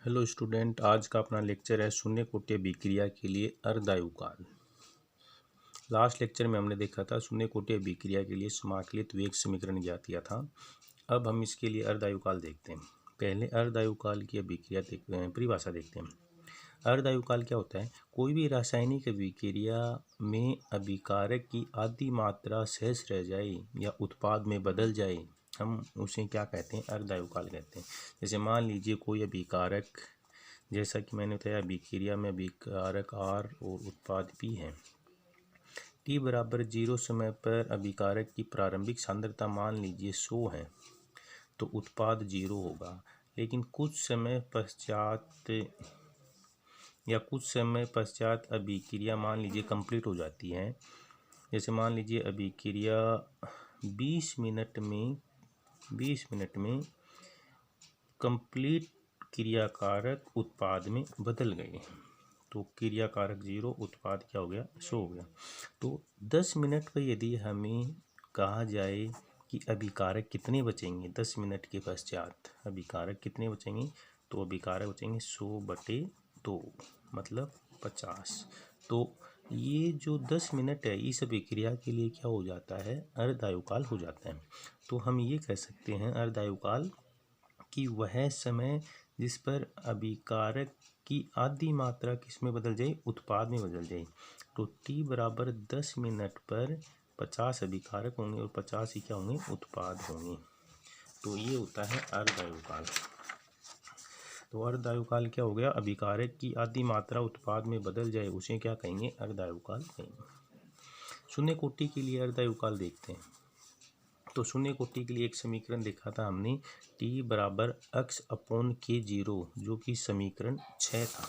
Hello student, आज का अपना लेक्चर है शून्य कोटि अभिक्रिया के लिए अर्धायुकाल। लास्ट लेक्चर में हमने देखा था शून्य कोटि अभिक्रिया के लिए समाकलित वेग समीकरण ज्ञात किया था। अब हम इसके लिए अर्धायुकाल देखते हैं। पहले अर्धायुकाल की अभिक्रिया परिभाषा देखते हैं। अर्धायुकाल क्या होता है? कोई भी रासायनिक अभिक्रिया में अभिकारक की आधी मात्रा शेष रह जाए या उत्पाद में बदल जाए, हम उसे क्या कहते हैं? अर्धायुकाल कहते हैं। जैसे मान लीजिए कोई अभिकारक, जैसा कि मैंने बताया अभिक्रिया में अभिकारक R और उत्पाद P है। t बराबर 0 समय पर अभिकारक की प्रारंभिक सांद्रता मान लीजिए 100 है, तो उत्पाद 0 होगा। लेकिन कुछ समय पश्चात अभिक्रिया मान लीजिए कंप्लीट हो जाती है। जैसे मान लीजिए अभिक्रिया 20 मिनट में कंप्लीट क्रियाकारक उत्पाद में बदल गए, तो क्रियाकारक 0, उत्पाद क्या हो गया? 100 हो गया। तो 10 मिनट पर यदि हमें कहा जाए कि अभिकारक कितने बचेंगे, 10 मिनट के पश्चात अभिकारक कितने बचेंगे, तो अभिकारक बचेंगे 100/2 मतलब 50। तो ये जो 10 मिनट है इस अभिक्रिया के लिए क्या हो जाता है? अर्धायुकाल हो जाता है। तो हम ये कह सकते हैं अर्धायुकाल कि वह समय जिस पर अभिकारक की आधी मात्रा किस में बदल जाए? उत्पाद में बदल जाए। तो t बराबर 10 मिनट पर 50 अभिकारक होंगे और 50 ही क्या होंगे? उत्पाद होंगे। तो ये होता है अर्धायुकाल। तो अर्धायुकाल क्या हो गया? अभिकारक की आधी मात्रा उत्पाद में बदल जाए, उसे क्या कहेंगे? अर्धायुकाल कहेंगे। शून्य कोटि के लिए अर्धायुकाल देखते हैं। तो शून्य कोटि के लिए एक समीकरण देखा था हमने, t बराबर x/k0, जो कि समीकरण 6 था।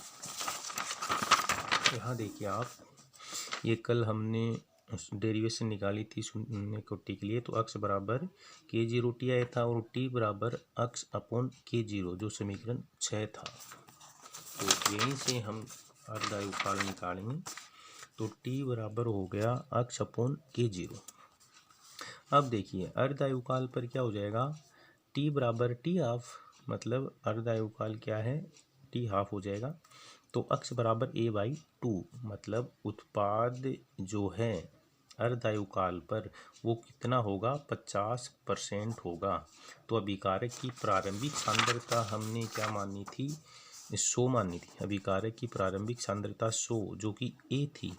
यहाँ देखिए आप, ये कल हमने डेरिवेशन निकाली थी शून्य कोटि के लिए। तो x बराबर k0t आया था और t बराबर x/k0, जो समीकरण 6 था। तो यहीं से हम अर्धायुकाल निकालेंगे। तो t बराबर हो गया x/k0। अब देखिए अर्धायुकाल पर क्या हो जाएगा? t बराबर t½ मतलब अर्धायुकाल क्या है? t½ हो जाएगा। तो x बराबर a/2 मतलब उत्पाद जो है अर्धायुकाल पर वो कितना होगा? 50% होगा। तो अभिकारक की प्रारंभिक सांद्रता हमने क्या मानी थी? 100 मानी थी। अभिकारक की प्रारंभिक सांद्रता 100 जो कि a थी,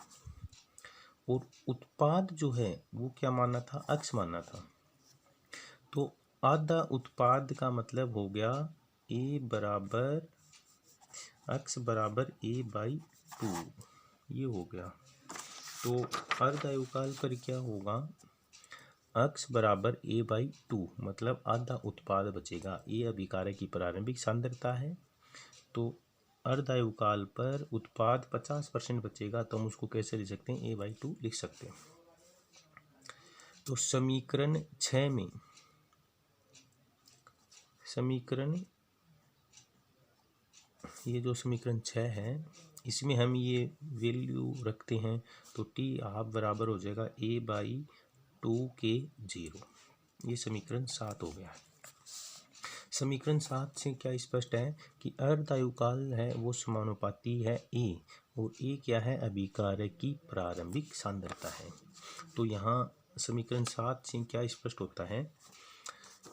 और उत्पाद जो है वो क्या माना था? x माना था। तो आधा उत्पाद का मतलब हो गया a बराबर x बराबर a/2, ये हो गया। तो अर्धायुकाल पर क्या होगा? x बराबर a/2 मतलब आधा उत्पाद बचेगा। ये अभिकारक की प्रारंभिक सांद्रता है। तो अर्धायुकाल पर उत्पाद 50% बचेगा, तो हम उसको कैसे लिख सकते हैं? a/2 लिख सकते हैं। तो समीकरण 6 में ये जो समीकरण 6 है, इसमें हम ये वैल्यू रखते हैं। तो t½ बराबर हो जाएगा a/2k0। ये समीकरण 7 हो गया। समीकरण 7 से क्या स्पष्ट है कि अर्धायुकाल है वो समानुपाती है a, और a क्या है? अभिकारक की प्रारंभिक सांद्रता है। तो यहाँ समीकरण 7 से क्या स्पष्ट होता है?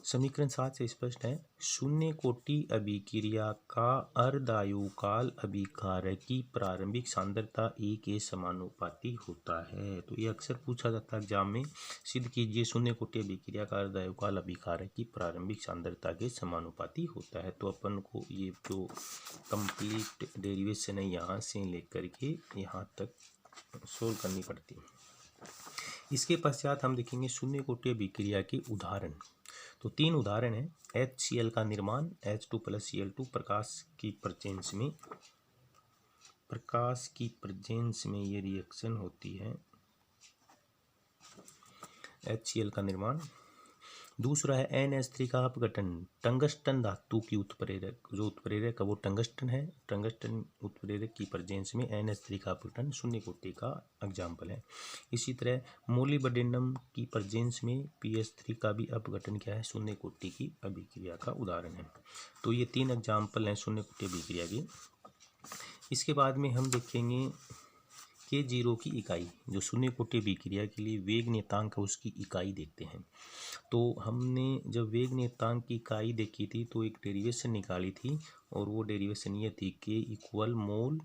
समीकरण 7 से स्पष्ट है, शून्य कोटि अभिक्रिया का अर्धायुकाल अभिकारक की प्रारंभिक सांद्रता a के समानुपाती होता है। तो ये अक्सर पूछा जाता है एग्जाम में, सिद्ध कीजिए शून्य कोटि अभिक्रिया का अर्धायुकाल अभिकारक की प्रारंभिक सांद्रता के समानुपाती होता है। तो अपन को ये जो कंप्लीट डेरिवेशन है यहाँ से लेकर के यहाँ तक सोल्व करनी पड़ती है। इसके पश्चात हम देखेंगे शून्य कोटि अभिक्रिया के उदाहरण। तो 3 उदाहरण है। HCl का निर्माण, H2+Cl2 प्रकाश की प्रेजेंस में ये रिएक्शन होती है। HCl का निर्माण। दूसरा है NH3 का अपघटन टंगस्टन धातु की उत्प्रेरक, जो उत्प्रेरक है वो टंगस्टन है, टंगस्टन उत्प्रेरक की प्रेजेंस में NH3 का अपघटन शून्य कोटि का एग्जाम्पल है। इसी तरह मोलिब्डेनम की प्रेजेंस में PH3 का भी अपघटन क्या है, शून्य कोटि की अभिक्रिया का उदाहरण है। तो ये 3 एग्जाम्पल हैं शून्य कोटि अभिक्रिया के। इसके बाद में हम देखेंगे K0 की इकाई, जो शून्य कोटि अभिक्रिया के लिए वेग नियतांक है उसकी इकाई देखते हैं। तो हमने जब वेग नियतांक की इकाई देखी थी तो एक डेरिवेशन निकाली थी, और वो डेरिवेशन ये थी K इक्वल मोल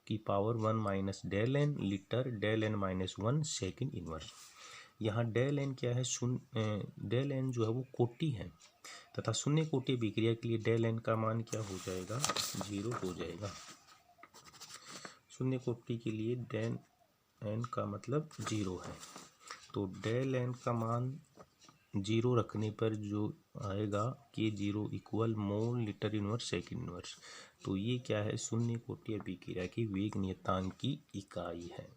की power 1 minus del n litre del n minus 1 second inverse. यहाँ डेल एन क्या है, डेल एन जो है वो कोटि है, तथा शून्य कोटि अभिक्रिया के लिए डेल एन का मान क्या हो जाएगा, 0 हो जाएगा। शून्य कोटि के लिए डेल एन का मतलब 0 है, तो डेल एन का मान 0 रखने पर जो आएगा K0 equal mole litre inverse second inverse. तो ये क्या है, शून्य कोटि अभिक्रिया की वेग नियतांक की इकाई है।